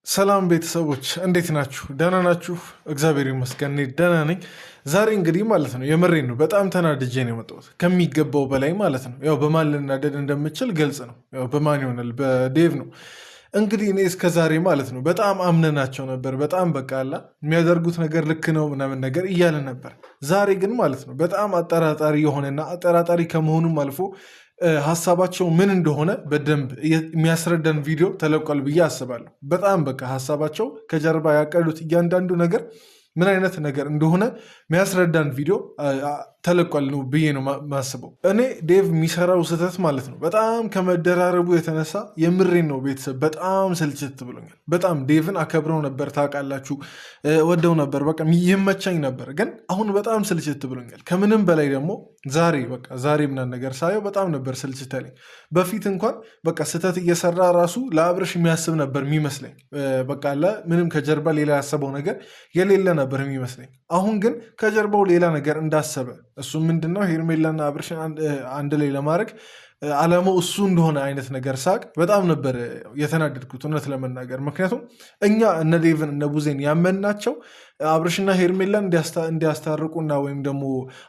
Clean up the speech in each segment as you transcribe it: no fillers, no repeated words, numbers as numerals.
ሰላም ቤተሰቦች እንዴት ናችሁ? ደህና ናችሁ? እግዚአብሔር ይመስገን እኔ ደህና ነኝ። ዛሬ እንግዲህ ማለት ነው የምሬን ነው በጣም ተናድጄ ነው የመጣሁት ከሚገባው በላይ ማለት ነው። ያው በማን ልናደድ እንደምችል ግልጽ ነው። ያው በማን ይሆናል? በዴቭ ነው። እንግዲህ እኔ እስከ ዛሬ ማለት ነው በጣም አምነናቸው ነበር። በጣም በቃ አላ የሚያደርጉት ነገር ልክ ነው ምናምን ነገር እያለ ነበር። ዛሬ ግን ማለት ነው በጣም አጠራጣሪ የሆነና አጠራጣሪ ከመሆኑም አልፎ ሀሳባቸው ምን እንደሆነ በደንብ የሚያስረዳን ቪዲዮ ተለቋል ብዬ አስባለሁ። በጣም በቃ ሀሳባቸው ከጀርባ ያቀዱት እያንዳንዱ ነገር ምን አይነት ነገር እንደሆነ የሚያስረዳን ቪዲዮ ተለቋል ነው ብዬ ነው ማስበው። እኔ ዴቭ የሚሰራው ስህተት ማለት ነው በጣም ከመደራረቡ የተነሳ የምሬን ነው ቤተሰብ በጣም ስልችት ብሎኛል። በጣም ዴቭን አከብረው ነበር ታውቃላችሁ፣ ወደው ነበር፣ በቃ ይመቻኝ ነበር። ግን አሁን በጣም ስልችት ብሎኛል። ከምንም በላይ ደግሞ ዛሬ ምናምን ነገር ሳየው በጣም ነበር ስልችት ያለኝ። በፊት እንኳን በቃ ስህተት እየሰራ ራሱ ለአብርሽ የሚያስብ ነበር የሚመስለኝ። በቃ ምንም ከጀርባ ሌላ ያሰበው ነገር የሌለ ነበር የሚመስለኝ። አሁን ግን ከጀርባው ሌላ ነገር እንዳሰበ እሱ ምንድነው ሄርሜላና አብርሽን አንድ ላይ ለማድረግ አላማው እሱ እንደሆነ አይነት ነገር ሳቅ በጣም ነበር የተናደድኩት እውነት ለመናገር። ምክንያቱም እኛ እነ ዴቭን እነ ቡዜን ያመናቸው አብርሽና ሄርሜላን እንዲያስታርቁና ወይም ደግሞ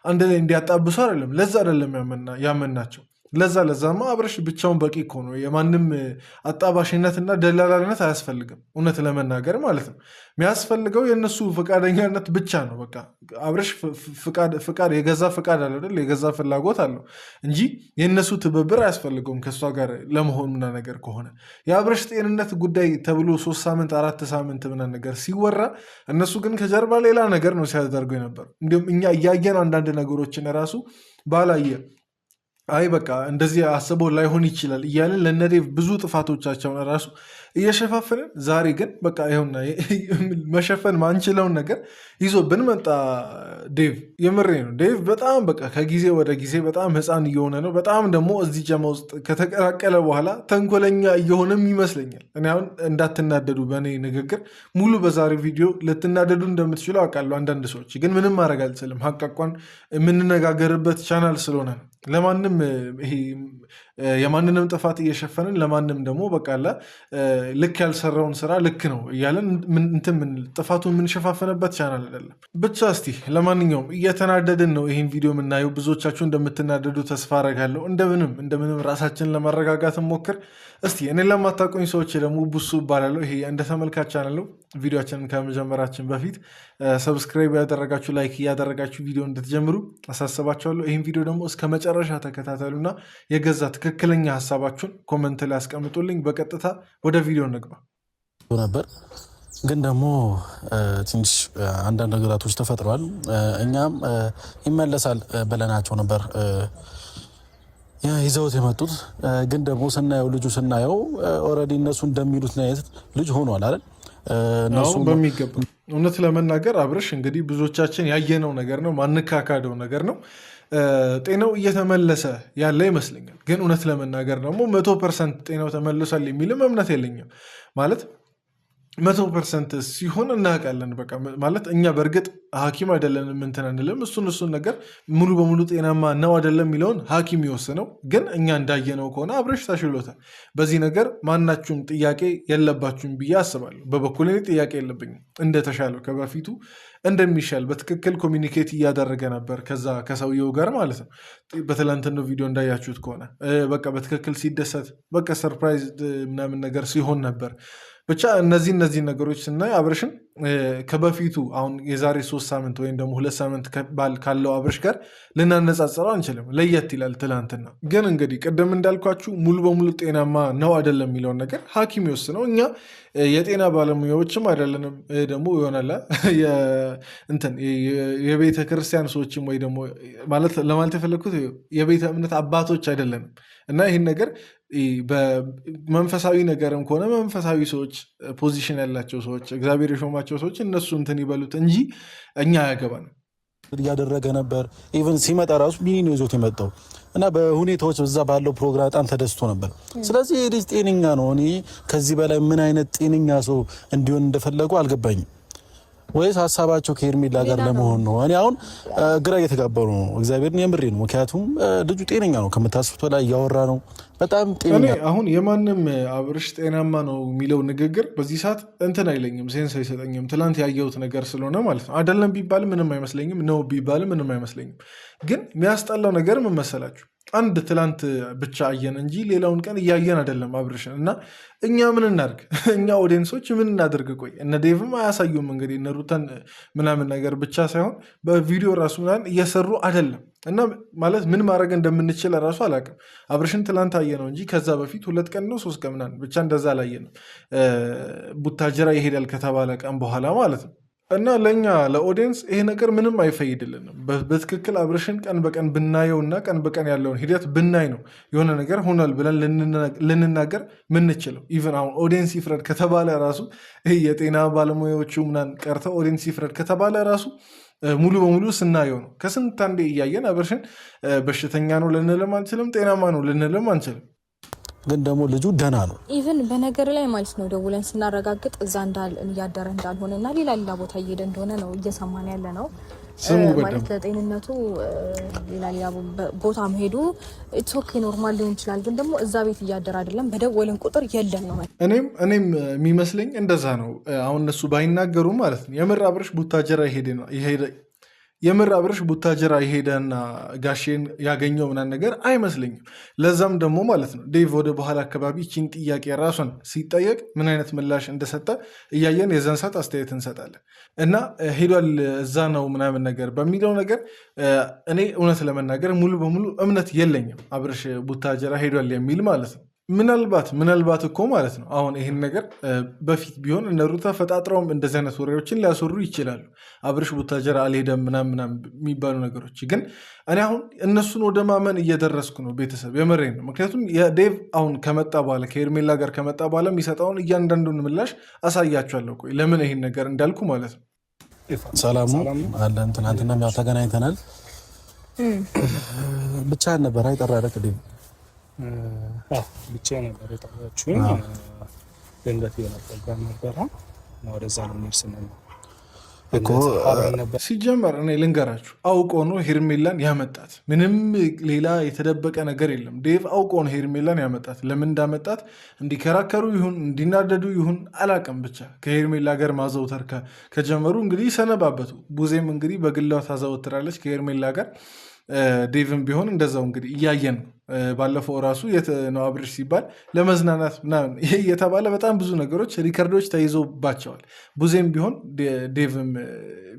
አንድ ላይ እንዲያጣብሱ አይደለም። ለዛ አይደለም ያመናቸው። ለዛማ አብርሽ ብቻውን በቂ እኮ ነው። የማንም አጣባሽነትና ደላላልነት አያስፈልግም እውነት ለመናገር ማለት ነው። የሚያስፈልገው የእነሱ ፈቃደኛነት ብቻ ነው። በቃ አብርሽ ፍቃድ የገዛ ፍቃድ አለ አይደል? የገዛ ፍላጎት አለው እንጂ የእነሱ ትብብር አያስፈልገውም ከእሷ ጋር ለመሆኑና ነገር ከሆነ የአብርሽ ጤንነት ጉዳይ ተብሎ 3 ሳምንት 4 ሳምንት ምናምን ነገር ሲወራ፣ እነሱ ግን ከጀርባ ሌላ ነገር ነው ሲያደርጉ የነበሩ። እንዲሁም እኛ እያየን አንዳንድ ነገሮችን ራሱ ባላየ አይ በቃ እንደዚህ አስበው ላይሆን ይችላል እያለን ለነዴቭ ብዙ ጥፋቶቻቸውን ራሱ እየሸፋፈንን፣ ዛሬ ግን በቃ ይኸውና መሸፈን ማንችለውን ነገር ይዞብን መጣ ዴቭ። የምሬ ነው ዴቭ በጣም በቃ ከጊዜ ወደ ጊዜ በጣም ሕፃን እየሆነ ነው። በጣም ደግሞ እዚህ ጀማ ውስጥ ከተቀላቀለ በኋላ ተንኮለኛ እየሆነም ይመስለኛል። እኔ አሁን እንዳትናደዱ በእኔ ንግግር ሙሉ በዛሬው ቪዲዮ ልትናደዱ እንደምትችሉ አውቃለሁ። አንዳንድ ሰዎች ግን ምንም ማድረግ አልችልም። ሀቃቋን የምንነጋገርበት ቻናል ስለሆነ ነው። ለማንም ይሄ የማንንም ጥፋት እየሸፈንን ለማንም ደግሞ በቃላ ልክ ያልሰራውን ስራ ልክ ነው እያለን ጥፋቱን የምንሸፋፈንበት ቻናል አይደለም። ብቻ እስቲ ለማንኛውም እየተናደድን ነው ይህን ቪዲዮ የምናየው። ብዙዎቻችሁ እንደምትናደዱ ተስፋ አረጋለሁ። እንደምንም ራሳችንን ለማረጋጋት ሞክር እስቲ። እኔ ለማታውቁኝ ሰዎች ደግሞ ቡሱ እባላለሁ። ይሄ እንደ ተመልካች ቻናል። ቪዲዮችንን ከመጀመራችን በፊት ሰብስክራይብ ያደረጋችሁ ላይክ እያደረጋችሁ ቪዲዮ እንድትጀምሩ አሳስባችኋለሁ። ይህን ቪዲዮ ደግሞ እስከ መጨረሻ ተከታተሉና የገዛ ትክክለኛ ሀሳባችሁን ኮመንት ላይ ያስቀምጡልኝ። በቀጥታ ወደ ቪዲዮ እንግባ ነበር ግን ደግሞ ትንሽ አንዳንድ ነገራቶች ተፈጥረዋል። እኛም ይመለሳል ብለናቸው ነበር ይዘውት የመጡት። ግን ደግሞ ስናየው ኦልሬዲ እነሱ እንደሚሉት ልጅ ሆኗል አይደል? እነሱ በሚገባ እውነት ለመናገር አብርሽ እንግዲህ ብዙዎቻችን ያየነው ነገር ነው፣ ማንካካደው ነገር ነው። ጤናው እየተመለሰ ያለ ይመስለኛል። ግን እውነት ለመናገር ደግሞ 100% ጤናው ተመልሷል የሚልም እምነት የለኝም። ማለት 100% ሲሆን እናውቃለን። በቃ ማለት እኛ በእርግጥ ሐኪም አይደለንም እንትን አንልም። እሱን ነገር ሙሉ በሙሉ ጤናማ ነው አይደለም የሚለውን ሐኪም ይወስነው። ግን እኛ እንዳየነው ከሆነ አብርሽ ተሽሎታል። በዚህ ነገር ማናችሁም ጥያቄ የለባችሁም ብዬ አስባለሁ። በበኩል ጥያቄ የለብኝም። እንደተሻለው ከበፊቱ እንደሚሻል በትክክል ኮሚኒኬት እያደረገ ነበር ከሰውየው ጋር ማለት ነው። በትላንትናው ቪዲዮ እንዳያችሁት ከሆነ በቃ በትክክል ሲደሰት በቃ ሰርፕራይዝ ምናምን ነገር ሲሆን ነበር። ብቻ እነዚህ ነገሮች ስናይ አብርሽን ከበፊቱ አሁን የዛሬ 3 ሳምንት ወይም ደግሞ 2 ሳምንት ካለው አብርሽ ጋር ልናነጻጽረው አንችልም። ለየት ይላል ትላንትና። ግን እንግዲህ ቅድም እንዳልኳችሁ ሙሉ በሙሉ ጤናማ ነው አይደለም የሚለውን ነገር ሐኪም ይወስነው። እኛ የጤና ባለሙያዎችም አይደለንም። ደግሞ ይሆናል የቤተ ክርስቲያን ሰዎችም ወይ ደግሞ ለማለት የፈለግኩት የቤተ እምነት አባቶች አይደለንም። እና ይህን ነገር በመንፈሳዊ ነገርም ከሆነ መንፈሳዊ ሰዎች፣ ፖዚሽን ያላቸው ሰዎች፣ እግዚአብሔር የሾማቸው ሰዎች እነሱ እንትን ይበሉት እንጂ እኛ አያገባንም። እያደረገ ነበር። ኢቨን ሲመጣ ራሱ ቢኒ ነው ይዞት የመጣው እና በሁኔታዎች በዛ ባለው ፕሮግራም በጣም ተደስቶ ነበር። ስለዚህ ልጅ ጤነኛ ነው። እኔ ከዚህ በላይ ምን አይነት ጤነኛ ሰው እንዲሆን እንደፈለጉ አልገባኝም። ወይስ ሀሳባቸው ከሄርሜላ ጋር ለመሆን ነው? እኔ አሁን ግራ እየተጋባሩ ነው። እግዚአብሔርን የምሬ ነው። ምክንያቱም ልጁ ጤነኛ ነው፣ ከምታስቡት በላይ እያወራ ነው። በጣም ጤነኛ። እኔ አሁን የማንም አብርሽ ጤናማ ነው የሚለው ንግግር በዚህ ሰዓት እንትን አይለኝም፣ ሴንስ አይሰጠኝም። ትላንት ያየሁት ነገር ስለሆነ ማለት ነው። አይደለም ቢባል ምንም አይመስለኝም፣ ነው ቢባል ምንም አይመስለኝም። ግን የሚያስጠላው ነገር ምን መሰላችሁ? አንድ ትላንት ብቻ አየን እንጂ ሌላውን ቀን እያየን አይደለም አብርሽን። እና እኛ ምን እናድርግ? እኛ ኦዲየንሶች ምን እናድርግ? ቆይ እነ ዴቭም አያሳዩም እንግዲህ እነ ሩተን ምናምን ነገር ብቻ ሳይሆን በቪዲዮ ራሱ ምናምን እየሰሩ አይደለም። እና ማለት ምን ማድረግ እንደምንችል ራሱ አላውቅም። አብርሽን ትላንት አየ ነው እንጂ ከዛ በፊት 2 ቀን ነው 3 ቀን ምናምን ብቻ እንደዛ አላየንም። ቡታጅራ ይሄዳል ከተባለ ቀን በኋላ ማለት ነው። እና ለእኛ ለኦዲየንስ ይሄ ነገር ምንም አይፈይድልንም። በትክክል አብርሽን ቀን በቀን ብናየው እና ቀን በቀን ያለውን ሂደት ብናይ ነው የሆነ ነገር ሆኗል ብለን ልንናገር ምንችለው። ኢቨን አሁን ኦዲየንስ ይፍረድ ከተባለ ራሱ የጤና ባለሙያዎቹ ምናምን ቀርተው ኦዲየንስ ይፍረድ ከተባለ ራሱ ሙሉ በሙሉ ስናየው ነው። ከስንት አንዴ እያየን አብርሽን በሽተኛ ነው ልንልም አንችልም፣ ጤናማ ነው ልንልም አንችልም። ግን ደግሞ ልጁ ደህና ነው። ኢቭን በነገር ላይ ማለት ነው ደውለን ስናረጋግጥ እዛ እያደረ እንዳልሆነ እና ሌላ ቦታ እየሄደ እንደሆነ ነው እየሰማን ያለ ነው። ማለት ለጤንነቱ ሌላ ቦታ መሄዱ ኢትስ ኦኬ ኖርማል ሊሆን ይችላል። ግን ደግሞ እዛ ቤት እያደረ አይደለም፣ በደወልን ቁጥር የለም ነው። እኔም የሚመስለኝ እንደዛ ነው። አሁን እነሱ ባይናገሩ ማለት ነው የምር አብርሽ ቡታጀራ የምር አብርሽ ቡታጀራ የሄደና ጋሼን ያገኘው ምናምን ነገር አይመስለኝም። ለዛም ደግሞ ማለት ነው ዴቭ ወደ በኋላ አካባቢ ይህችን ጥያቄ ራሱን ሲጠየቅ ምን አይነት ምላሽ እንደሰጠ እያየን የዛን ሰዓት አስተያየት እንሰጣለን። እና ሄዷል እዛ ነው ምናምን ነገር በሚለው ነገር እኔ እውነት ለመናገር ሙሉ በሙሉ እምነት የለኝም አብርሽ ቡታጀራ ሄዷል የሚል ማለት ነው። ምናልባት እኮ ማለት ነው አሁን ይህን ነገር በፊት ቢሆን እነ ሩታ ፈጣጥረውም እንደዚህ አይነት ወሬዎችን ሊያስወሩ ይችላሉ። አብርሽ ቡታጀራ አልሄደም ምናምን የሚባሉ ነገሮች ግን እኔ አሁን እነሱን ወደ ማመን እየደረስኩ ነው። ቤተሰብ የመሬን ነው። ምክንያቱም የዴቭ አሁን ከመጣ በኋላ ከሄርሜላ ጋር ከመጣ በኋላ የሚሰጠውን እያንዳንዱን ምላሽ አሳያችኋለሁ። ቆይ ለምን ይህን ነገር እንዳልኩ ማለት ነው። ሰላሙ አለን። ትናንትና ያው ተገናኝተናል። ብቻ ነበር አይጠራረቅ ዴቭ ብቻ ነበር የጠራችሁኝ። ድንገት የነበረ ነበረ ወደዛ ነው እኮ ሲጀመር እኔ ልንገራችሁ፣ አውቆ ነው ሄርሜላን ያመጣት። ምንም ሌላ የተደበቀ ነገር የለም። ዴቭ አውቆ ነው ሄርሜላን ያመጣት። ለምን እንዳመጣት እንዲከራከሩ ይሁን እንዲናደዱ ይሁን አላቅም። ብቻ ከሄርሜላ ጋር ማዘውተር ከጀመሩ እንግዲህ ሰነባበቱ። ቡዜም እንግዲህ በግላዋ ታዘወትራለች ከሄርሜላ ጋር። ዴቭም ቢሆን እንደዛው እንግዲህ እያየን ነው። ባለፈው ራሱ የት ነው አብርሽ ሲባል ለመዝናናት ምናምን ይሄ እየተባለ በጣም ብዙ ነገሮች ሪከርዶች ተይዞባቸዋል። ቡዜም ቢሆን ዴቭም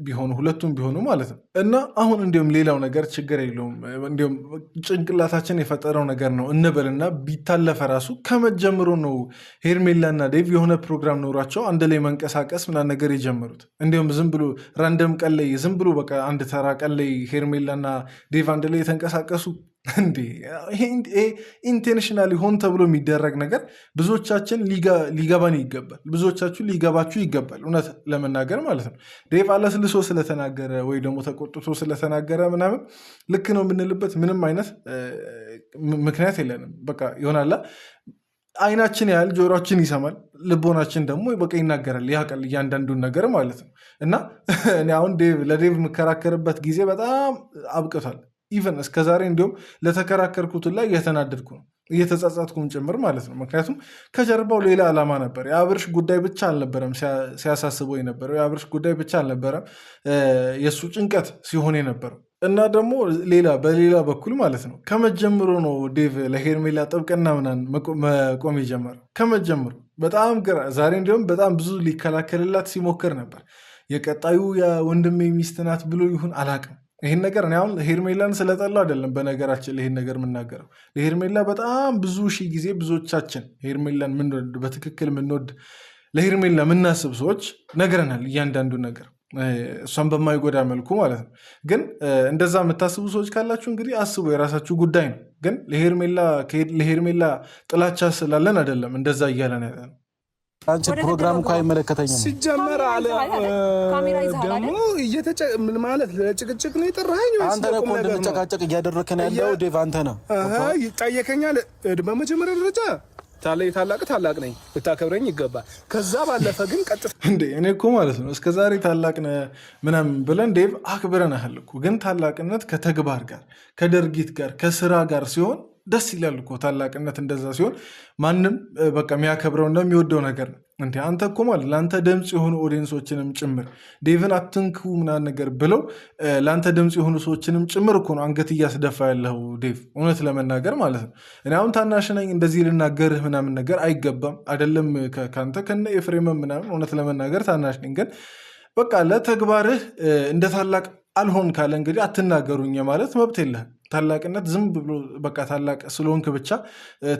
ቢሆኑ ሁለቱም ቢሆኑ ማለት ነው። እና አሁን እንዲሁም ሌላው ነገር ችግር የለውም እንዲሁም ጭንቅላታችን የፈጠረው ነገር ነው እንበልና ቢታለፈ ራሱ ከመጀመሩ ነው ሄርሜላና ዴቭ የሆነ ፕሮግራም ኖሯቸው አንድ ላይ መንቀሳቀስ ምናምን ነገር የጀመሩት። እንዲሁም ዝም ብሎ ራንደም ቀን ላይ ዝም ብሎ በቃ አንድ ተራ ቀን ላይ ሄርሜላና ዴቭ አንድ ላይ የተንቀሳቀሱ እንዴ ይሄ ኢንቴንሽናሊ ሆን ተብሎ የሚደረግ ነገር ብዙዎቻችን ሊገባን ይገባል። ብዙዎቻችሁ ሊገባችሁ ይገባል። እውነት ለመናገር ማለት ነው። ዴቭ አለስልሶ ስለተናገረ ወይ ደግሞ ተቆጥቶ ስለተናገረ ምናምን ልክ ነው የምንልበት ምንም አይነት ምክንያት የለንም። በቃ ይሆናላ አይናችን ያህል ጆሮችን ይሰማል፣ ልቦናችን ደግሞ በቃ ይናገራል፣ ያውቃል እያንዳንዱን ነገር ማለት ነው። እና እኔ አሁን ለዴቭ የምከራከርበት ጊዜ በጣም አብቅቷል። ኢቨን እስከዛሬ እንዲሁም ለተከራከርኩት ላይ እየተናደድኩ ነው፣ እየተጸጸትኩም ጭምር ማለት ነው። ምክንያቱም ከጀርባው ሌላ ዓላማ ነበር። የአብርሽ ጉዳይ ብቻ አልነበረም ሲያሳስበው የነበረው፣ የአብርሽ ጉዳይ ብቻ አልነበረም የእሱ ጭንቀት ሲሆን የነበረው። እና ደግሞ በሌላ በኩል ማለት ነው ከመጀመሩ ነው ዴቭ ለሄርሜላ ጥብቅና ምናምን መቆም የጀመረው ከመጀመሩ። በጣም ግራ ዛሬ እንዲሁም በጣም ብዙ ሊከላከልላት ሲሞክር ነበር። የቀጣዩ የወንድሜ ሚስት ናት ብሎ ይሁን አላቅም። ይህን ነገር እኔ አሁን ሄርሜላን ስለጠላው አይደለም። በነገራችን ይህን ነገር የምናገረው ለሄርሜላ በጣም ብዙ ሺህ ጊዜ ብዙዎቻችን ሄርሜላን ምንወድ በትክክል ምንወድ ለሄርሜላ የምናስብ ሰዎች ነግረናል እያንዳንዱ ነገር እሷን በማይጎዳ መልኩ ማለት ነው። ግን እንደዛ የምታስቡ ሰዎች ካላችሁ እንግዲህ አስቡ፣ የራሳችሁ ጉዳይ ነው። ግን ለሄርሜላ ጥላቻ ስላለን አይደለም እንደዛ እያለን ያለ ነው። አንቺ ፕሮግራም እኮ አይመለከተኝም ሲጀመር አለ ደግሞ ምን ማለት ለጭቅጭቅ ነው የጠራኸኝ? አንተ ነህ እኮ እንድንጨቃጨቅ እያደረግከን ያለው ዴቭ አንተ ነህ። ይጠየቀኛል በመጀመሪያ ደረጃ ታላቅ ነኝ፣ ልታከብረኝ ይገባል። ከዛ ባለፈ ግን ቀጥታ እንዴ እኔ እኮ ማለት ነው እስከ ዛሬ ታላቅ ምናምን ብለን ዴቭ አክብረናል እኮ። ግን ታላቅነት ከተግባር ጋር ከድርጊት ጋር ከስራ ጋር ሲሆን ደስ ይላል እኮ። ታላቅነት እንደዛ ሲሆን ማንም በቃ የሚያከብረውና የሚወደው ነገር ነው። እንዴ አንተ እኮ ማለት ለአንተ ድምፅ የሆኑ ኦዲየንሶችንም ጭምር ዴቭን አትንኩ ምናምን ነገር ብለው ለአንተ ድምፅ የሆኑ ሰዎችንም ጭምር እኮ ነው አንገት እያስደፋ ያለው ዴቭ፣ እውነት ለመናገር ማለት ነው። እኔ አሁን ታናሽ ነኝ እንደዚህ ልናገርህ ምናምን ነገር አይገባም አይደለም ከአንተ ከነ ኤፍሬምም ምናምን፣ እውነት ለመናገር ታናሽ ነኝ። ግን በቃ ለተግባርህ እንደ ታላቅ አልሆን ካለ እንግዲህ አትናገሩኝ ማለት መብት የለህም። ታላቅነት ዝም ብሎ በቃ ታላቅ ስለሆንክ ብቻ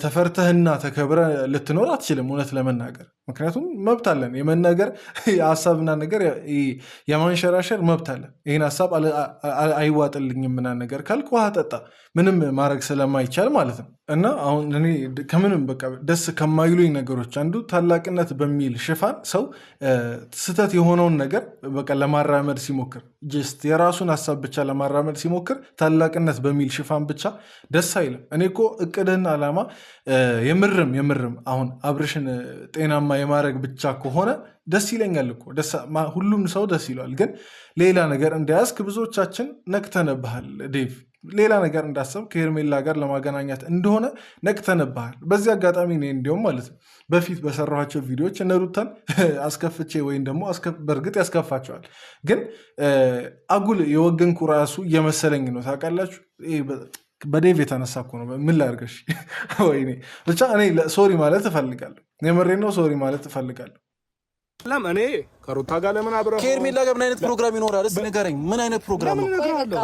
ተፈርተህና ተከብረ ልትኖር አትችልም፣ እውነት ለመናገር። ምክንያቱም መብት አለን የመናገር ሀሳብና ነገር የማንሸራሸር መብት አለን። ይህን ሀሳብ አይዋጥልኝም ምናምን ነገር ካልክ ውሃ ጠጣ፣ ምንም ማድረግ ስለማይቻል ማለት ነው። እና አሁን እኔ ከምንም በቃ ደስ ከማይሉኝ ነገሮች አንዱ ታላቅነት በሚል ሽፋን ሰው ስህተት የሆነውን ነገር በቃ ለማራመድ ሲሞክር፣ ጀስት የራሱን ሀሳብ ብቻ ለማራመድ ሲሞክር ታላቅነት በሚል ሽፋን ብቻ ደስ አይልም። እኔ እኮ እቅድህና ዓላማ የምርም አሁን አብርሽን ጤናማ የማድረግ ብቻ ከሆነ ደስ ይለኛል እኮ፣ ሁሉም ሰው ደስ ይለዋል። ግን ሌላ ነገር እንዳያስክ ብዙዎቻችን ነቅተንብሃል ዴቭ። ሌላ ነገር እንዳሰብ ከሄርሜላ ጋር ለማገናኛት እንደሆነ ነቅተንብሃል። በዚህ አጋጣሚ እኔ እንዲሁም ማለት ነው በፊት በሰራኋቸው ቪዲዮዎች እነ ሩታን አስከፍቼ ወይም ደግሞ በእርግጥ ያስከፋቸዋል፣ ግን አጉል የወገንኩ ራሱ እየመሰለኝ ነው። ታውቃላችሁ በዴቭ የተነሳ እኮ ነው። ምን ላድርገሽ? ወይኔ ብቻ እኔ ሶሪ ማለት እፈልጋለሁ። የምሬ ነው፣ ሶሪ ማለት እፈልጋለሁ። እኔ ከሩታ ጋር ለምን አብረው ከሄርሜላ ጋር ምን አይነት ፕሮግራም ይኖራል? እስኪ ንገረኝ። ምን አይነት ፕሮግራም ነው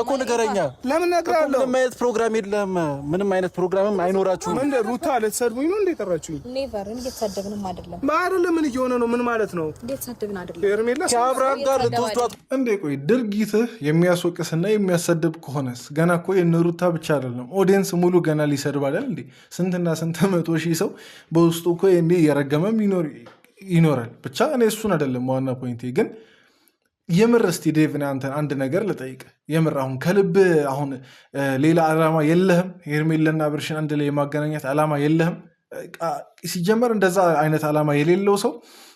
እኮ ንገረኛ። ለምን ነግራለሁ? ምንም አይነት ፕሮግራም የለም። ምንም አይነት ፕሮግራምም አይኖራችሁም። እንደ ሩታ ልትሰድቡኝ ነው እንዴ ጠራችሁኝ? ኔቨር እየተሳደብንም አይደለም። አይደለም ምን እየሆነ ነው? ምን ማለት ነው? እየተሳደብን አይደለም። ሄርሜላ ከአብርሃም ጋር ልትወስዷት እንዴ? ቆይ ድርጊትህ የሚያስወቅስና የሚያሰድብ ከሆነስ ገና እኮ የእነ ሩታ ብቻ አይደለም ኦዲየንስ ሙሉ ገና ሊሰድብ አይደል እንዴ? ስንትና ስንት መቶ ሺህ ሰው በውስጡ እኮ እንዴ እየረገመም ይኖራል። ብቻ እኔ እሱን አይደለም ዋና ፖይንቴ። ግን የምር እስቲ ዴቭ አንተን አንድ ነገር ልጠይቅ። የምር አሁን ከልብ አሁን ሌላ ዓላማ የለህም? ሄርሜላና አብርሽን አንድ ላይ የማገናኘት ዓላማ የለህም? ሲጀመር እንደዛ አይነት ዓላማ የሌለው ሰው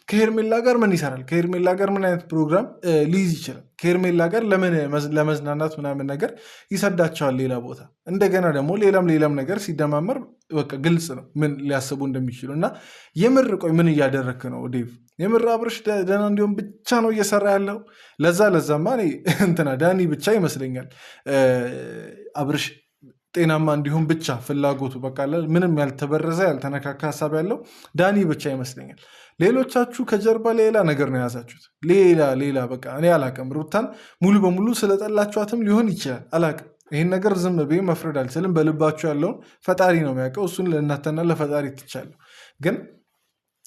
ከሄርሜላ ጋር ምን ይሰራል? ከሄርሜላ ጋር ምን አይነት ፕሮግራም ሊይዝ ይችላል? ከሄርሜላ ጋር ለምን ለመዝናናት ምናምን ነገር ይሰዳቸዋል ሌላ ቦታ? እንደገና ደግሞ ሌላም ነገር ሲደማመር በቃ ግልጽ ነው ምን ሊያስቡ እንደሚችሉ። እና የምር ቆይ ምን እያደረክ ነው ዴቭ? የምር አብርሽ ደህና እንዲሆን ብቻ ነው እየሰራ ያለው? ለዛማ እንትና ዳኒ ብቻ ይመስለኛል አብርሽ ጤናማ እንዲሁም ብቻ ፍላጎቱ በቃ ምንም ያልተበረዘ ያልተነካካ ሀሳብ ያለው ዳኒ ብቻ ይመስለኛል። ሌሎቻችሁ ከጀርባ ሌላ ነገር ነው የያዛችሁት። ሌላ በቃ እኔ አላቅም። ሩታን ሙሉ በሙሉ ስለጠላችኋትም ሊሆን ይችላል አላቅም። ይህን ነገር ዝም ብዬ መፍረድ አልችልም። በልባችሁ ያለውን ፈጣሪ ነው የሚያውቀው። እሱን ለእናንተና ለፈጣሪ ትቻለሁ። ግን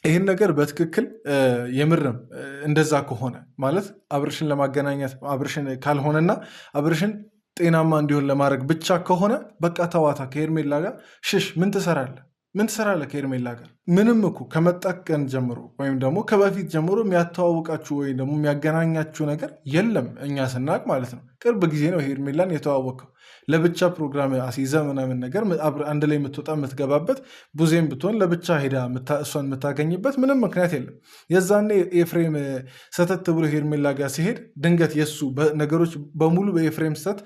ይህን ነገር በትክክል የምርም እንደዛ ከሆነ ማለት አብርሽን ለማገናኘት አብርሽን ካልሆነና አብርሽን ጤናማ እንዲሆን ለማድረግ ብቻ ከሆነ በቃ ተዋታ ከሄርሜላ ጋር ሽሽ። ምን ትሰራለህ ከሄርሜላ ጋር? ምንም እኮ ከመጣ ቀን ጀምሮ ወይም ደግሞ ከበፊት ጀምሮ የሚያተዋውቃችሁ ወይም ደግሞ የሚያገናኛችሁ ነገር የለም። እኛ ስናቅ ማለት ነው ቅርብ ጊዜ ነው ሄርሜላን የተዋወቀው። ለብቻ ፕሮግራም አስይዘ ምናምን ነገር አንድ ላይ የምትወጣ የምትገባበት ቡዜም ብትሆን ለብቻ ሄዳ እሷን የምታገኝበት ምንም ምክንያት የለም። የዛኔ ኤፍሬም ሰተት ብሎ ሄርሜላ ጋር ሲሄድ ድንገት የሱ ነገሮች በሙሉ በኤፍሬም ሰተት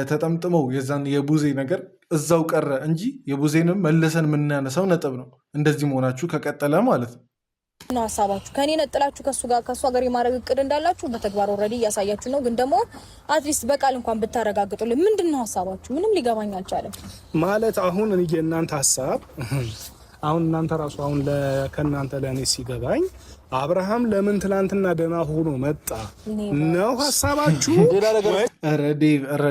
ተጠምጥመው የዛን የቡዜ ነገር እዛው ቀረ እንጂ የቡዜንም መልሰን የምናነሳው ነጥብ ነው። እንደዚህ መሆናችሁ ከቀጠለ ማለት ነው ነው ሀሳባችሁ። ከኔ ነጥላችሁ ከሷ ጋር የማድረግ እቅድ እንዳላችሁ በተግባር ኦልሬዲ እያሳያችሁ ነው። ግን ደግሞ አትሊስት በቃል እንኳን ብታረጋግጡልን ምንድነው ሀሳባችሁ? ምንም ሊገባኝ አልቻለም። ማለት አሁን እኔ የእናንተ ሀሳብ አሁን እናንተ ራሱ አሁን ከእናንተ ለእኔ ሲገባኝ አብርሃም ለምን ትላንትና ደህና ሆኖ መጣ ነው ሀሳባችሁ? ኧረ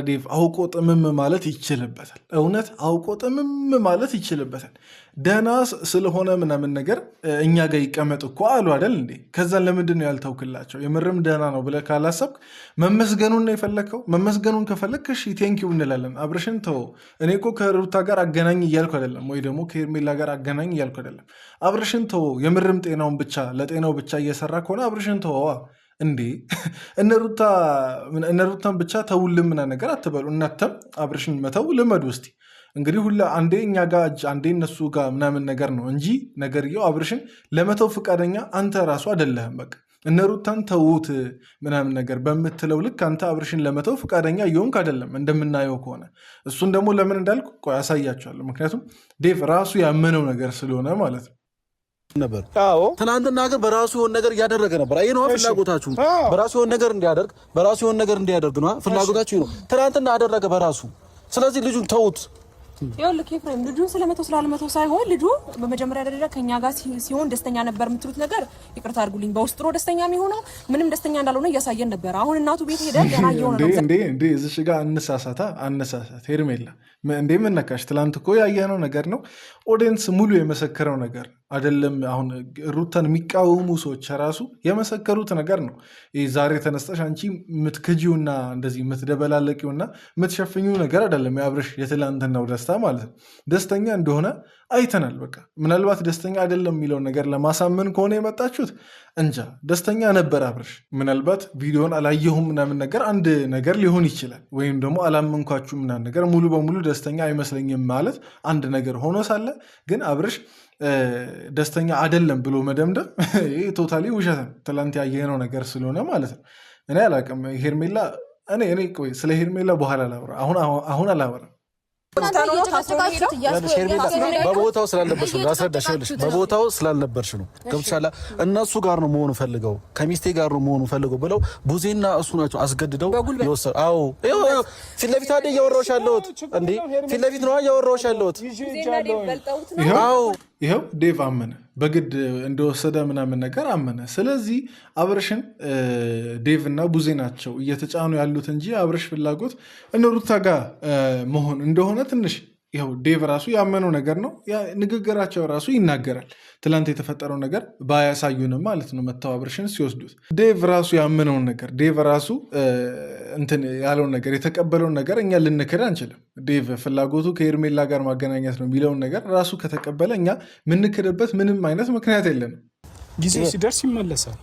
ዴቭ አውቆ ጥምም ማለት ይችልበታል። እውነት አውቆ ጥምም ማለት ይችልበታል። ደህና ስለሆነ ምናምን ነገር እኛ ጋር ይቀመጥ እኮ አሉ አይደል እንዴ? ከዛን ለምንድን ነው ያልተውክላቸው? የምርም ደህና ነው ብለህ ካላሰብክ መመስገኑን ነው የፈለግከው። መመስገኑን ከፈለግ እሺ ቴንኪው እንላለን። አብርሽን ተወው። እኔ እኮ ከሩታ ጋር አገናኝ እያልኩ አይደለም፣ ወይ ደግሞ ከሄርሜላ ጋር አገናኝ እያልኩ አይደለም። አብርሽን ተወው። የምርም ጤናውን ብቻ ለጤናው ብቻ እየሰራ ከሆነ አብርሽን ተወዋ እንዴ። እነ ሩታን ብቻ ተውልም ምና ነገር አትበሉ። እናተም አብርሽን መተው ልመዱ እስቲ። እንግዲህ ሁላ አንዴ እኛ ጋር አንዴ እነሱ ጋር ምናምን ነገር ነው እንጂ ነገርየው አብርሽን ለመተው ፈቃደኛ አንተ ራሱ አይደለህም። በቃ እነ ሩታን ተዉት ምናምን ነገር በምትለው ልክ አንተ አብርሽን ለመተው ፈቃደኛ እየሆንክ አይደለም እንደምናየው ከሆነ። እሱን ደግሞ ለምን እንዳልኩ ቆይ ያሳያቸዋለሁ። ምክንያቱም ዴቭ ራሱ ያመነው ነገር ስለሆነ ማለት ነው ነበር። ትናንትና ግን በራሱ የሆነ ነገር እያደረገ ነበር። አይ ነው ፍላጎታችሁ በራሱ የሆነ ነገር እንዲያደርግ ነው ፍላጎታችሁ ነው። ትናንትና አደረገ በራሱ። ስለዚህ ልጁን ተውት። ይኸውልህ ኤፍሬም ልጁን ስለመተው ስላለመተው ሳይሆን ልጁ በመጀመሪያ ደረጃ ከኛ ጋር ሲሆን ደስተኛ ነበር የምትሉት ነገር ይቅርታ አድርጉልኝ፣ በውስጥ ነው ደስተኛ የሚሆነው ምንም ደስተኛ እንዳልሆነ እያሳየን ነበር። አሁን እናቱ ቤት ሄደን ገና እየሆነ ነው እንዴ እዚሽ ጋር አነሳሳት ሄርሜላ እንዴ ምን ነካሽ? ትላንት እኮ ያየነው ነገር ነው። ኦዲየንስ ሙሉ የመሰከረው ነገር አይደለም። አሁን ሩታን የሚቃወሙ ሰዎች ራሱ የመሰከሩት ነገር ነው። ዛሬ ተነስተሽ አንቺ የምትክጂውና እንደዚህ የምትደበላለቂውና የምትሸፍኙ ነገር አይደለም። የአብርሽ የትላንትናው ደስታ ማለት ነው። ደስተኛ እንደሆነ አይተናል። በቃ ምናልባት ደስተኛ አይደለም የሚለውን ነገር ለማሳመን ከሆነ የመጣችሁት እንጃ። ደስተኛ ነበር አብርሽ። ምናልባት ቪዲዮን አላየሁም ምናምን ነገር አንድ ነገር ሊሆን ይችላል። ወይም ደግሞ አላመንኳችሁ ምናምን ነገር ሙሉ በሙሉ ደስተኛ አይመስለኝም ማለት አንድ ነገር ሆኖ ሳለ ግን አብርሽ ደስተኛ አይደለም ብሎ መደምደም ይህ ቶታሊ ውሸት ነው። ትላንት ያየነው ነገር ስለሆነ ማለት ነው። እኔ አላውቅም ሄርሜላ እኔ ቆይ ስለ ሄርሜላ በኋላ ላውራ። አሁን አላወራም። በቦታው ስላልነበርሽ ነው አስረዳሽ። በቦታው ስላልነበርሽ ነው ገብቶሻል። እነሱ ጋር ነው መሆኑ ፈልገው ከሚስቴ ጋር ነው መሆኑ ፈልገው ብለው ቡዜና እሱ ናቸው አስገድደው ይወሰዱ። አዎ ፊት ለፊት አይደል እያወራሁሽ ያለሁት እንዴ? ፊት ለፊት ነው እያወራሁሽ ያለሁት። ይኸው ዴቭ አመነ፣ በግድ እንደወሰደ ምናምን ነገር አመነ። ስለዚህ አብርሽን ዴቭ እና ቡዜ ናቸው እየተጫኑ ያሉት እንጂ አብርሽ ፍላጎት እነ ሩታ ጋር መሆን እንደሆነ ትንሽ ይኸው ዴቭ ራሱ ያመነው ነገር ነው። ንግግራቸው ራሱ ይናገራል። ትላንት የተፈጠረው ነገር ባያሳዩንም ማለት ነው መተው አብርሽን ሲወስዱት ዴቭ ራሱ ያመነውን ነገር ዴቭ ራሱ እንትን ያለውን ነገር የተቀበለውን ነገር እኛ ልንክድ አንችልም። ዴቭ ፍላጎቱ ከሄርሜላ ጋር ማገናኘት ነው የሚለውን ነገር ራሱ ከተቀበለ እኛ የምንክድበት ምንም አይነት ምክንያት የለንም። ጊዜው ሲደርስ ይመለሳል።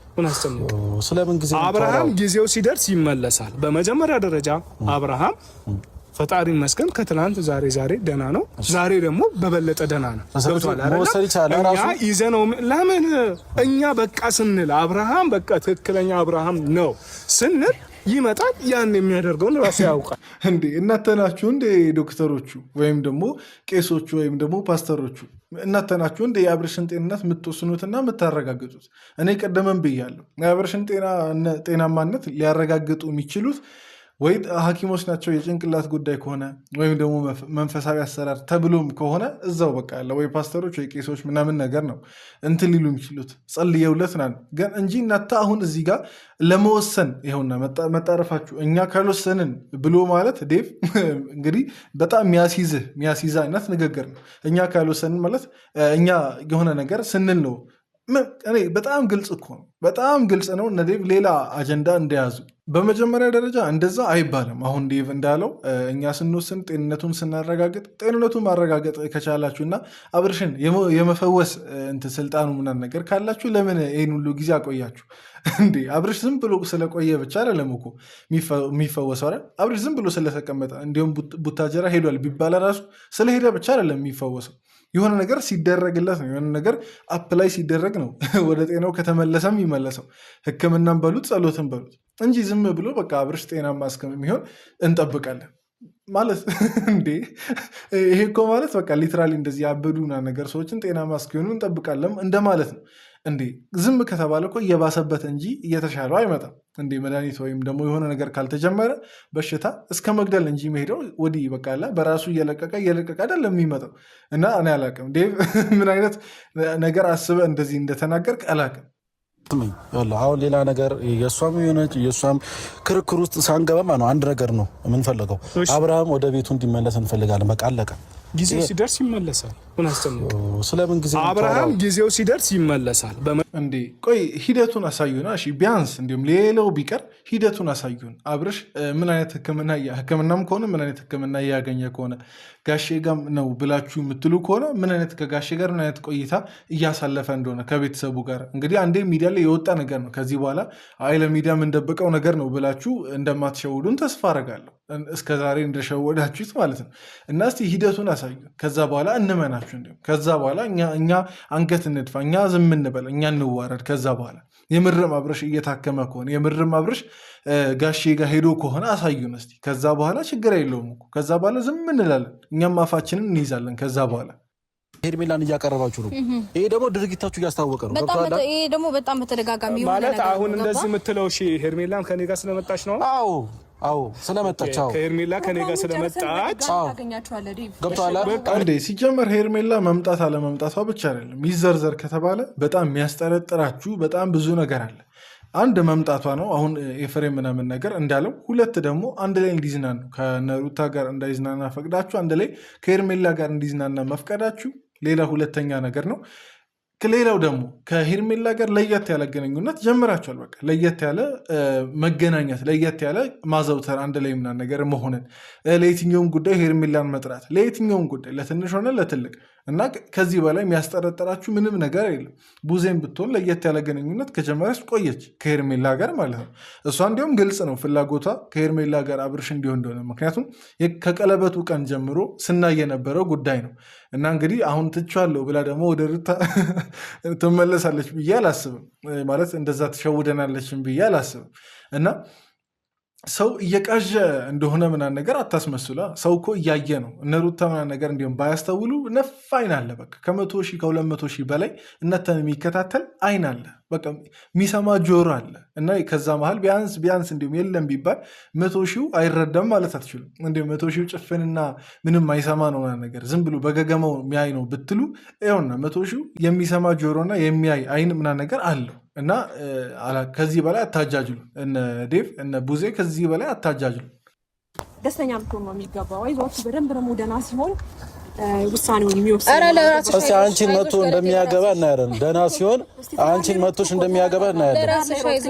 ስለምን ጊዜ አብርሃም ጊዜው ሲደርስ ይመለሳል። በመጀመሪያ ደረጃ አብርሃም ፈጣሪ መስገን ከትናንት ዛሬ ደህና ነው። ዛሬ ደግሞ በበለጠ ደህና ነው። እኛ ይዘነው ለምን እኛ በቃ ስንል አብርሃም በቃ ትክክለኛ አብርሃም ነው ስንል ይመጣል። ያን የሚያደርገውን ራሱ ያውቃል። እንዴ እናንተ ናችሁ እንዴ ዶክተሮቹ ወይም ደግሞ ቄሶቹ ወይም ደግሞ ፓስተሮቹ እናንተ ናችሁ እንዴ የአብርሽን ጤንነት የምትወስኑትና የምታረጋግጡት? እኔ ቀደመን ብያለሁ። የአብርሽን ጤናማነት ሊያረጋግጡ የሚችሉት ወይ ሐኪሞች ናቸው የጭንቅላት ጉዳይ ከሆነ ወይም ደግሞ መንፈሳዊ አሰራር ተብሎም ከሆነ እዛው በቃ ያለ ወይ ፓስተሮች ወይ ቄሶች ምናምን ነገር ነው እንትን ሊሉ የሚችሉት ጸልየውለት ና ግን እንጂ እናታ አሁን እዚህ ጋር ለመወሰን ይኸውና መጣረፋችሁ እኛ ካልወሰንን ብሎ ማለት ዴቭ እንግዲህ በጣም የሚያስይዝ አይነት ንግግር ነው። እኛ ካልወሰንን ማለት እኛ የሆነ ነገር ስንል ነው። እኔ በጣም ግልጽ እኮ ነው፣ በጣም ግልጽ ነው። እነ ዴቭ ሌላ አጀንዳ እንደያዙ በመጀመሪያ ደረጃ እንደዛ አይባልም። አሁን ዴቭ እንዳለው እኛ ስንወስን ጤንነቱን ስናረጋግጥ ጤንነቱን ማረጋገጥ ከቻላችሁ እና አብርሽን የመፈወስ እንትን ስልጣኑ ምናምን ነገር ካላችሁ ለምን ይህን ሁሉ ጊዜ አቆያችሁ እንዴ? አብርሽ ዝም ብሎ ስለቆየ ብቻ አይደለም እኮ የሚፈወሰው አይደል? አብርሽ ዝም ብሎ ስለተቀመጠ እንዲሁም ቡታጀራ ሄዷል ቢባል ራሱ ስለሄደ ብቻ አይደለም የሚፈወሰው። የሆነ ነገር ሲደረግለት ነው። የሆነ ነገር አፕላይ ሲደረግ ነው ወደ ጤናው ከተመለሰም ይመለሰው። ሕክምናም በሉት ጸሎትን በሉት እንጂ ዝም ብሎ በቃ አብርሽ ጤናማ እስከሚሆን እንጠብቃለን ማለት እንዴ? ይሄ እኮ ማለት በቃ ሊትራሊ እንደዚህ ያበዱና ነገር ሰዎችን ጤናማ እስኪሆኑ እንጠብቃለን እንደማለት ነው እንዴ? ዝም ከተባለ እኮ እየባሰበት እንጂ እየተሻለው አይመጣም እንዴ? መድኃኒት ወይም ደግሞ የሆነ ነገር ካልተጀመረ በሽታ እስከ መግደል እንጂ መሄደው ወዲህ በቃ በራሱ እየለቀቀ አይደለም የሚመጣው። እና እኔ አላቅም ዴቭ ምን አይነት ነገር አስበ እንደዚህ እንደተናገርክ አላቅም። አሁን ሌላ ነገር የእሷም ክርክር ውስጥ ሳንገባም ነው አንድ ነገር ነው የምንፈልገው። አብርሃም ወደ ቤቱ እንዲመለስ እንፈልጋለን። በቃ አለቀ። ጊዜው ሲደርስ ይመለሳል። ስለምን ጊዜ አብርሃም ጊዜው ሲደርስ ይመለሳል። እንዴ ቆይ ሂደቱን አሳዩን። እሺ ቢያንስ እንዲሁም ሌላው ቢቀር ሂደቱን አሳዩን። አብርሽ ምን አይነት ሕክምናም ከሆነ ምን አይነት ሕክምና እያገኘ ከሆነ ጋሼ ጋር ነው ብላችሁ የምትሉ ከሆነ ምን አይነት ከጋሼ ጋር ምን አይነት ቆይታ እያሳለፈ እንደሆነ ከቤተሰቡ ጋር እንግዲህ አንዴ ሚዲያ ላይ የወጣ ነገር ነው። ከዚህ በኋላ አይ ለሚዲያ የምንደብቀው ነገር ነው ብላችሁ እንደማትሸውዱን ተስፋ አረጋለሁ። እስከዛሬ እንደሸወዳችሁት ማለት ነው። እና እስቲ ሂደቱን አሳዩ። ከዛ በኋላ እንመናችሁ። እንዲሁም ከዛ በኋላ እኛ አንገት እንድፋ፣ እኛ ዝም እንበል፣ እኛ እንዋረድ። ከዛ በኋላ የምርም አብርሽ እየታከመ ከሆነ የምርም አብርሽ ጋሼ ጋር ሄዶ ከሆነ አሳዩን እስቲ። ከዛ በኋላ ችግር የለውም እኮ ከዛ በኋላ ዝም እንላለን፣ እኛም አፋችንን እንይዛለን። ከዛ በኋላ ሄርሜላን እያቀረባችሁ ነው። ይሄ ደግሞ ድርጊታችሁ እያስታወቀ ነው። ይሄ ደግሞ በጣም በተደጋጋሚ ማለት አሁን እንደዚህ የምትለው ሄርሜላን ከኔ ጋር ስለመጣች ነው። አዎ ስለመጣች ከሄርሜላ ከኔ ጋር ስለመጣች እንዴ ሲጀመር ሄርሜላ መምጣት አለመምጣቷ ብቻ አይደለም ይዘርዘር ከተባለ በጣም የሚያስጠረጥራችሁ በጣም ብዙ ነገር አለ። አንድ መምጣቷ ነው አሁን ኤፍሬም ምናምን ነገር እንዳለው፣ ሁለት ደግሞ አንድ ላይ እንዲዝናኑ ከነሩታ ጋር እንዳይዝናና ፈቅዳችሁ አንድ ላይ ከሄርሜላ ጋር እንዲዝናና መፍቀዳችሁ ሌላ ሁለተኛ ነገር ነው። ሌላው ደግሞ ከሄርሜላ ጋር ለየት ያለ ግንኙነት ጀምራችኋል። በቃ ለየት ያለ መገናኘት፣ ለየት ያለ ማዘውተር፣ አንድ ላይ ምናምን ነገር መሆንን፣ ለየትኛውም ጉዳይ ሄርሜላን መጥራት፣ ለየትኛውም ጉዳይ ለትንሽ ሆነ ለትልቅ እና ከዚህ በላይ የሚያስጠረጥራችሁ ምንም ነገር የለም። ቡዜን ብትሆን ለየት ያለ ግንኙነት ከጀመረች ቆየች ከሄርሜላ ጋር ማለት ነው። እሷ እንዲሁም ግልጽ ነው ፍላጎቷ ከሄርሜላ ጋር አብርሽ እንዲሆን እንደሆነ፣ ምክንያቱም ከቀለበቱ ቀን ጀምሮ ስናይ የነበረው ጉዳይ ነው። እና እንግዲህ አሁን ትቼዋለሁ ብላ ደግሞ ወደ ሩታ ትመለሳለች ብዬ አላስብም። ማለት እንደዛ ትሸውደናለችን ብዬ አላስብም። እና ሰው እየቃዠ እንደሆነ ምናምን ነገር አታስመስሏ። ሰው እኮ እያየ ነው። እነ ሩታ ምናምን ነገር እንዲሁም ባያስተውሉ ነፍ አይን አለ። በቃ ከ100 ሺህ ከ200 ሺህ በላይ እነተን የሚከታተል አይን አለ። በቃ የሚሰማ ጆሮ አለ። እና ከዛ መሀል ቢያንስ እንዲሁም የለም ቢባል 100 ሺው አይረዳም ማለት አትችሉም። እንዲሁም 100 ሺው ጭፍንና ምንም አይሰማ ነው ነገር ዝም ብሎ በገገመው የሚያይ ነው ብትሉ ይኸውና 100 ሺው የሚሰማ ጆሮና የሚያይ አይን ምናምን ነገር አለው። እና ከዚህ በላይ አታጃጅሉ። እነ ዴቭ እነ ቡዜ ከዚህ በላይ አታጃጅሉ። ደስተኛ ብትሆን ነው የሚገባው። አይዟችሁ በደንብ ደግሞ ደህና ሲሆን ውሳኔውን የሚወስነው። እስቲ አንቺን መቶ እንደሚያገባ እናያለን። ደህና ሲሆን አንቺን መቶሽ እንደሚያገባ እናያለን።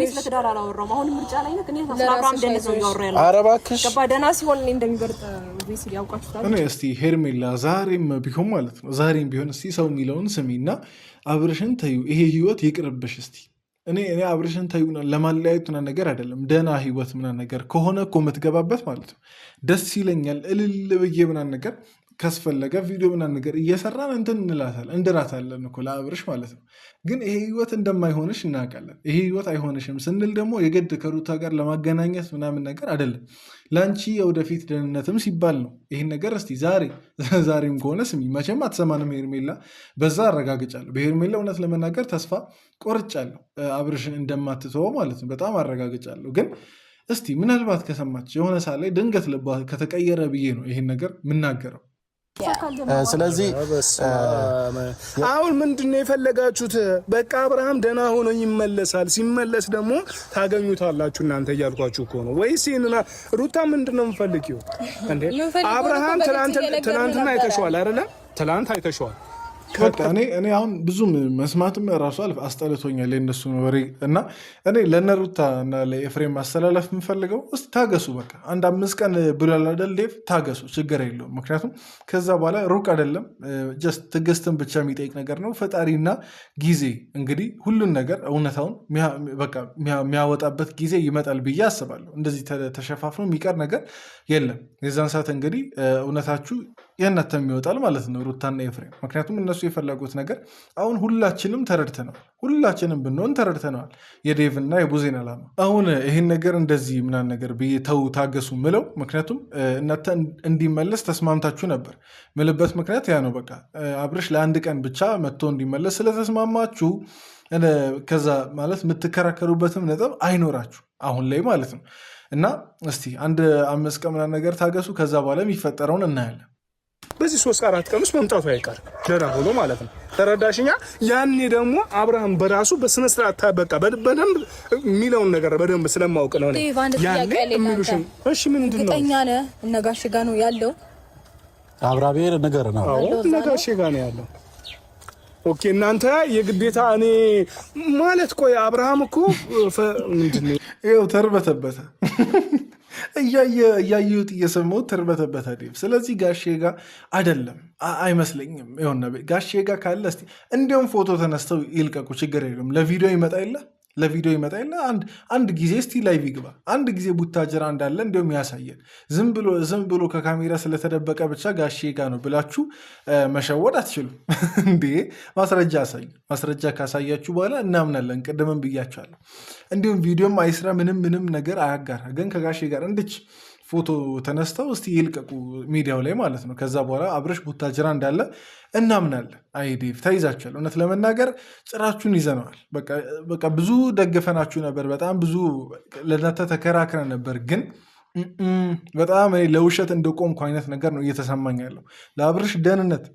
ስለትዳር አላወራም። አሁን ምርጫ ላይ ነው ግን አብርሃም ደህና ነው ያወራ ያለው። ኧረ እባክሽ ደህና ሲሆን እንደሚበርጥ ቢስ ያውቃችሁታል። እኔ እስቲ ሄርሜላ ዛሬም ቢሆን ማለት ነው ዛሬም ቢሆን እስቲ ሰው የሚለውን ስሚና አብርሽን ተዩ። ይሄ ህይወት ይቅርብሽ እስቲ። እኔ አብርሽን ተዩና ለማለያየት ምናምን ነገር አይደለም። ደህና ህይወት ምናምን ነገር ከሆነ እኮ የምትገባበት ማለት ነው ደስ ይለኛል። እልል ብዬ ምናምን ነገር ካስፈለገ ቪዲዮ ምናምን ነገር እየሰራን እንትን እንድራታለን እኮ ለአብርሽ ማለት ነው። ግን ይሄ ህይወት እንደማይሆንሽ እናውቃለን። ይሄ ህይወት አይሆንሽም ስንል ደግሞ የግድ ከሩታ ጋር ለማገናኘት ምናምን ነገር አይደለም። ለአንቺ የወደፊት ደህንነትም ሲባል ነው ይህን ነገር። እስቲ ዛሬም ከሆነ ስሚ፣ መቼም አትሰማንም ሄርሜላ። በዛ አረጋግጫለሁ። በሄርሜላ እውነት ለመናገር ተስፋ ቆርጫለሁ፣ አብርሽን እንደማትተወው ማለት ነው። በጣም አረጋግጫለሁ። ግን እስቲ ምናልባት ከሰማች የሆነ ሰዓት ላይ ድንገት ልቧ ከተቀየረ ብዬ ነው ይህን ነገር የምናገረው። ስለዚህ አሁን ምንድነው የፈለጋችሁት? በቃ አብርሃም ደህና ሆኖ ይመለሳል። ሲመለስ ደግሞ ታገኙታላችሁ እናንተ እያልኳችሁ እኮ ነው። ወይስ ይሄንና ሩታ ምንድነው የምፈልጊው እንዴ? አብርሃም ትናንትና አይተሽዋል አይደለ? ትናንት አይተሽዋል። እኔ አሁን ብዙም መስማትም ራሱ አስጠልቶኛል የእነሱ ወሬ። እና እኔ ለነሩታ እና ለኤፍሬም ማስተላለፍ የምፈልገው እስቲ ታገሱ። በቃ 1-5 ቀን ብሏል አይደል ዴቭ? ታገሱ፣ ችግር የለውም። ምክንያቱም ከዛ በኋላ ሩቅ አይደለም። ጀስት ትዕግስትን ብቻ የሚጠይቅ ነገር ነው። ፈጣሪና ጊዜ እንግዲህ ሁሉን ነገር እውነታውን የሚያወጣበት ጊዜ ይመጣል ብዬ አስባለሁ። እንደዚህ ተሸፋፍኖ የሚቀር ነገር የለም። የዛን ሰዓት እንግዲህ እውነታችሁ የእናንተም ይወጣል ማለት ነው፣ ሩታና ኤፍሬም። ምክንያቱም እነሱ የፈለጉት ነገር አሁን ሁላችንም ተረድተነዋል። ሁላችንም ብንሆን ተረድተነዋል የዴቭና የቡዜን ዓላማ። አሁን ይህን ነገር እንደዚህ ምናምን ነገር ብዬ ተው ታገሱ ምለው፣ ምክንያቱም እናንተ እንዲመለስ ተስማምታችሁ ነበር ምልበት ምክንያት ያ ነው። በቃ አብርሽ ለአንድ ቀን ብቻ መጥቶ እንዲመለስ ስለተስማማችሁ ከዛ ማለት የምትከራከሩበትም ነጥብ አይኖራችሁ አሁን ላይ ማለት ነው። እና እስቲ 1-5 ቀን ምናምን ነገር ታገሱ። ከዛ በኋላ የሚፈጠረውን እናያለን። በዚህ 3-4 ቀን ውስጥ መምጣቱ አይቀር ደህና ሆኖ ማለት ነው። ተረዳሽኛ? ያኔ ደግሞ አብርሃም በራሱ በስነ ስርዓት በቃ በደንብ የሚለውን ነገር በደንብ ስለማውቅ ነው። ያኔ የሚሉሽም እሺ ምንድን ነው እርግጠኛ ነህ? እነ ጋሼ ጋር ነው ያለው። አብራቤር ነገር ነው። አዎ እነ ጋሼ ጋር ነው ያለው። ኦኬ እናንተ የግዴታ እኔ ማለት ቆይ አብርሃም እኮ ምንድን ነው ይኸው ተርበተበተ እያየሁት እየሰማሁት ተርበተበተ ዴቭ። ስለዚህ ጋሼ ጋር አይደለም አይመስለኝም። የሆነ ጋሼ ጋር ካለ እስኪ እንዲያውም ፎቶ ተነስተው ይልቀቁ፣ ችግር የለም። ለቪዲዮ ይመጣ የለ ለቪዲዮ ይመጣ የለ አንድ ጊዜ እስቲ ላይቭ ይግባ፣ አንድ ጊዜ ቡታጀራ እንዳለ እንዲሁም ያሳየን። ዝም ብሎ ከካሜራ ስለተደበቀ ብቻ ጋሼ ጋ ነው ብላችሁ መሸወድ አትችሉም እንዴ። ማስረጃ አሳዩ። ማስረጃ ካሳያችሁ በኋላ እናምናለን። ቅድምም ብያችኋለሁ። እንዲሁም ቪዲዮም አይስራ ምንም ነገር አያጋራ፣ ግን ከጋሼ ጋር እንድች ፎቶ ተነስተው እስቲ ይልቀቁ ሚዲያው ላይ ማለት ነው። ከዛ በኋላ አብርሽ ቡታጅራ እንዳለ እናምናለን። አይ ዴቭ ተይዛችኋል። እውነት ለመናገር ጭራችሁን ይዘነዋል። በቃ ብዙ ደግፈናችሁ ነበር። በጣም ብዙ ለእናንተ ተከራክረን ነበር። ግን በጣም ለውሸት እንደቆምኩ አይነት ነገር ነው እየተሰማኝ ያለው። ለአብርሽ ደህንነት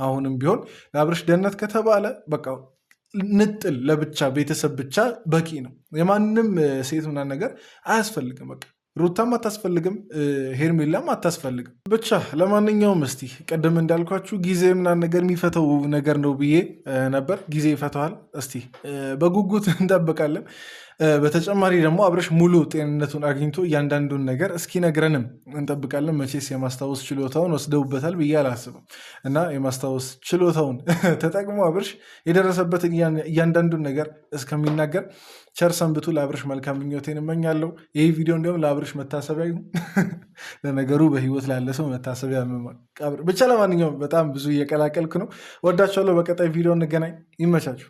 አሁንም ቢሆን ለአብርሽ ደህንነት ከተባለ በቃ ንጥል ለብቻ ቤተሰብ ብቻ በቂ ነው። የማንም ሴት ምናምን ነገር አያስፈልግም። በቃ ሩታም አታስፈልግም፣ ሄርሜላም አታስፈልግም። ብቻ ለማንኛውም እስቲ ቅድም እንዳልኳችሁ ጊዜ ምናምን ነገር የሚፈተው ነገር ነው ብዬ ነበር። ጊዜ ይፈተዋል። እስቲ በጉጉት እንጠብቃለን። በተጨማሪ ደግሞ አብርሽ ሙሉ ጤንነቱን አግኝቶ እያንዳንዱን ነገር እስኪነግረንም እንጠብቃለን። መቼስ የማስታወስ ችሎታውን ወስደውበታል ብዬ አላስብም እና የማስታወስ ችሎታውን ተጠቅሞ አብርሽ የደረሰበትን እያንዳንዱን ነገር እስከሚናገር ቸር ሰንብቱ። ለአብርሽ መልካም ምኞቴን እመኛለሁ። ይህ ቪዲዮ እንዲሁም ለአብርሽ መታሰቢያ ይሁን። ለነገሩ በህይወት ላለ ሰው መታሰቢያ ብቻ። ለማንኛውም በጣም ብዙ እየቀላቀልኩ ነው። ወዳችኋለሁ። በቀጣይ ቪዲዮ እንገናኝ። ይመቻችሁ።